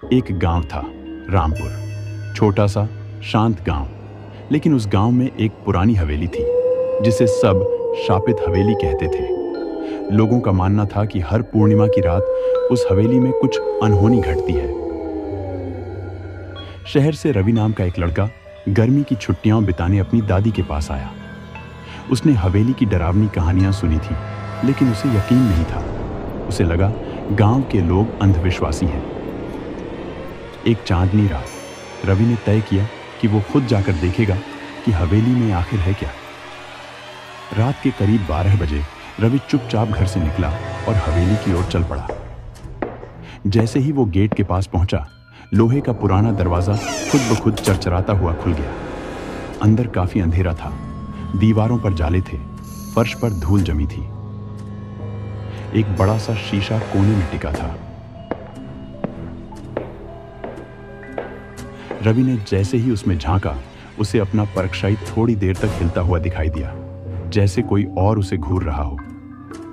एक गांव था, रामपुर। छोटा सा शांत गांव, लेकिन उस गांव में एक पुरानी हवेली थी जिसे सब शापित हवेली कहते थे। लोगों का मानना था कि हर पूर्णिमा की रात उस हवेली में कुछ अनहोनी घटती है। शहर से रवि नाम का एक लड़का गर्मी की छुट्टियां बिताने अपनी दादी के पास आया। उसने हवेली की डरावनी कहानियां सुनी थी, लेकिन उसे यकीन नहीं था। उसे लगा गांव के लोग अंधविश्वासी हैं। एक चांदनी रात रवि ने तय किया कि वो खुद जाकर देखेगा कि हवेली में आखिर है क्या। रात के करीब 12 बजे रवि चुपचाप घर से निकला और हवेली की ओर चल पड़ा। जैसे ही वो गेट के पास पहुंचा, लोहे का पुराना दरवाजा खुद ब खुद चरचराता हुआ खुल गया। अंदर काफी अंधेरा था, दीवारों पर जाले थे, फर्श पर धूल जमी थी। एक बड़ा सा शीशा कोने में टिका था। रवि ने जैसे ही उसमें झांका, उसे अपना परछाई थोड़ी देर तक हिलता हुआ दिखाई दिया, जैसे कोई और उसे घूर रहा हो।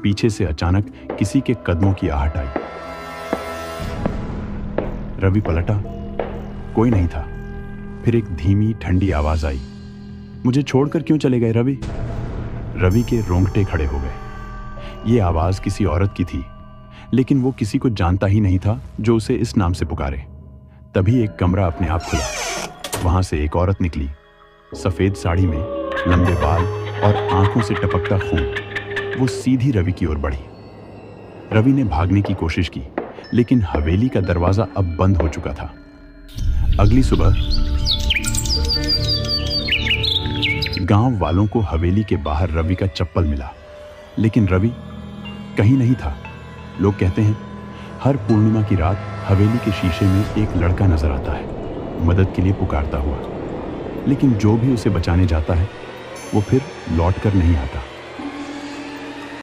पीछे से अचानक किसी के कदमों की आहट आई। रवि पलटा, कोई नहीं था। फिर एक धीमी ठंडी आवाज आई, मुझे छोड़कर क्यों चले गए रवि? रवि के रोंगटे खड़े हो गए। ये आवाज किसी औरत की थी, लेकिन वो किसी को जानता ही नहीं था जो उसे इस नाम से पुकारे। तभी एक कमरा अपने आप खुला। वहां से एक औरत निकली, सफेद साड़ी में, लंबे बाल और आंखों से टपकता खून। वो सीधी रवि की ओर बढ़ी। रवि ने भागने की कोशिश की, लेकिन हवेली का दरवाजा अब बंद हो चुका था। अगली सुबह गांव वालों को हवेली के बाहर रवि का चप्पल मिला, लेकिन रवि कहीं नहीं था। लोग कहते हैं हर पूर्णिमा की रात हवेली के शीशे में एक लड़का नजर आता है, मदद के लिए पुकारता हुआ, लेकिन जो भी उसे बचाने जाता है वो फिर लौट कर नहीं आता।